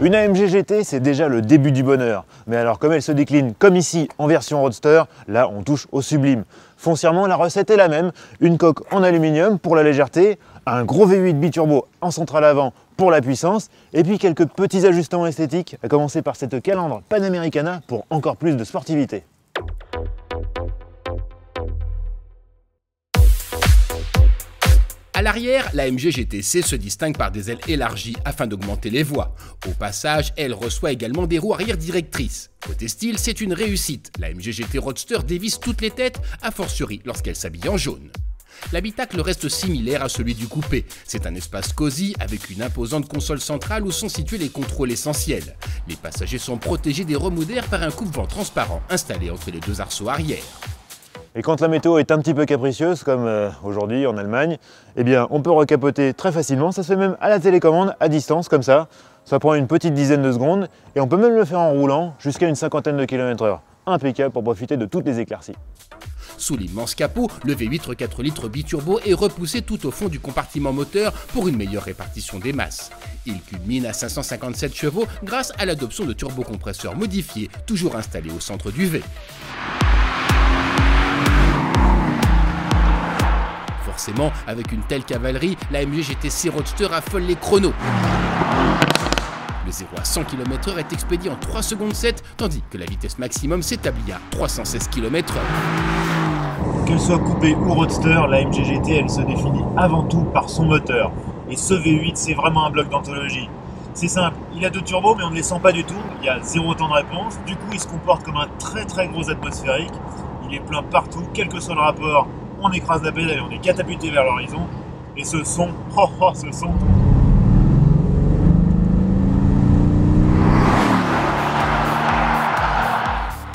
Une AMG GT, c'est déjà le début du bonheur. Mais alors comme elle se décline comme ici en version roadster, là on touche au sublime. Foncièrement, la recette est la même, une coque en aluminium pour la légèreté, un gros V8 biturbo en centrale avant pour la puissance, et puis quelques petits ajustements esthétiques, à commencer par cette calandre Panamericana pour encore plus de sportivité. À l'arrière, la AMG GT-C se distingue par des ailes élargies afin d'augmenter les voies. Au passage, elle reçoit également des roues arrière directrices. Côté style, c'est une réussite. La AMG GT Roadster dévisse toutes les têtes, a fortiori lorsqu'elle s'habille en jaune. L'habitacle reste similaire à celui du coupé. C'est un espace cosy avec une imposante console centrale où sont situés les contrôles essentiels. Les passagers sont protégés des remous d'air par un coupe-vent transparent installé entre les deux arceaux arrière. Et quand la météo est un petit peu capricieuse, comme aujourd'hui en Allemagne, eh bien on peut recapoter très facilement. Ça se fait même à la télécommande, à distance, comme ça. Ça prend une petite dizaine de secondes et on peut même le faire en roulant jusqu'à une cinquantaine de km/h. Impeccable pour profiter de toutes les éclaircies. Sous l'immense capot, le V8 4 litres biturbo est repoussé tout au fond du compartiment moteur pour une meilleure répartition des masses. Il culmine à 557 chevaux grâce à l'adoption de turbocompresseurs modifiés, toujours installés au centre du V. Forcément, avec une telle cavalerie, la AMG GT-C Roadster affole les chronos. Le 0 à 100 km/h est expédié en 3 secondes 7, tandis que la vitesse maximum s'établit à 316 km/h. Qu'elle soit coupée ou roadster, la AMG GT elle se définit avant tout par son moteur. Et ce V8 c'est vraiment un bloc d'anthologie. C'est simple, il a deux turbos mais on ne les sent pas du tout, il y a zéro temps de réponse, du coup il se comporte comme un très gros atmosphérique, il est plein partout, quel que soit le rapport. On écrase la pédale et on est catapulté vers l'horizon. Et ce son, ce son.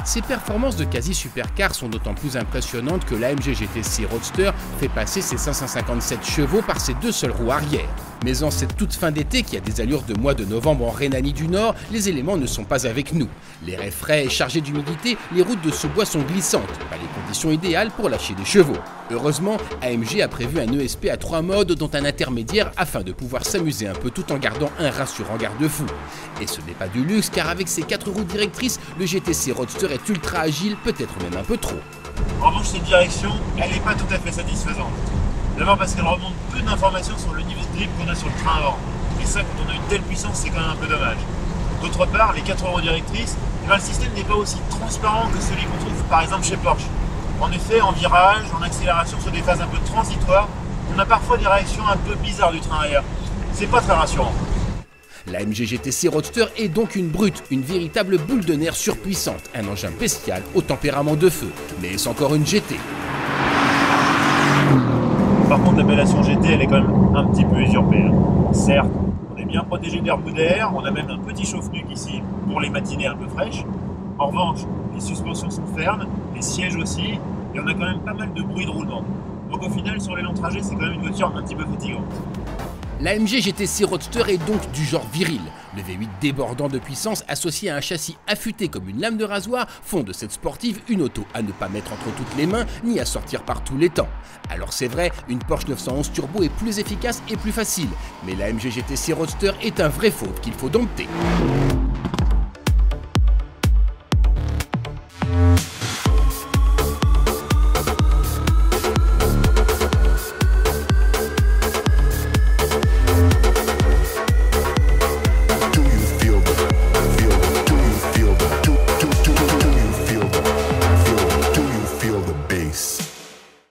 Ces performances de quasi-supercar sont d'autant plus impressionnantes que l'AMG GT-C Roadster fait passer ses 557 chevaux par ses deux seules roues arrière. Mais en cette toute fin d'été qui a des allures de mois de novembre en Rhénanie du Nord, les éléments ne sont pas avec nous. L'air est frais et chargé d'humidité, les routes de ce bois sont glissantes, pas les conditions idéales pour lâcher des chevaux. Heureusement, AMG a prévu un ESP à 3 modes dont un intermédiaire afin de pouvoir s'amuser un peu tout en gardant un rassurant garde-fou. Et ce n'est pas du luxe car avec ses 4 roues directrices, le GT-C Roadster est ultra agile, peut-être même un peu trop. En revanche, cette direction, elle n'est pas tout à fait satisfaisante. D'abord parce qu'elle remonte peu d'informations sur le niveau de grip qu'on a sur le train avant. Et ça, quand on a une telle puissance, c'est quand même un peu dommage. D'autre part, les 4 roues directrices, le système n'est pas aussi transparent que celui qu'on trouve par exemple chez Porsche. En effet, en virage, en accélération sur des phases un peu transitoires, on a parfois des réactions un peu bizarres du train arrière. C'est pas très rassurant. La AMG GT-C Roadster est donc une brute, une véritable boule de nerfs surpuissante, un engin bestial au tempérament de feu. Mais est-ce encore une GT? Par contre, l'appellation GT, elle est quand même un petit peu usurpée. Certes, on est bien protégé des remous d'air, on a même un petit chauffe-nuque ici pour les matinées un peu fraîches. En revanche, les suspensions sont fermes, les sièges aussi, et on a quand même pas mal de bruit de roulement. Donc au final, sur les longs trajets, c'est quand même une voiture un petit peu fatigante. L'AMG GT-C Roadster est donc du genre viril. Le V8 débordant de puissance associé à un châssis affûté comme une lame de rasoir font de cette sportive une auto à ne pas mettre entre toutes les mains ni à sortir par tous les temps. Alors c'est vrai, une Porsche 911 Turbo est plus efficace et plus facile, mais l'AMG GT-C Roadster est un vrai fauve qu'il faut dompter.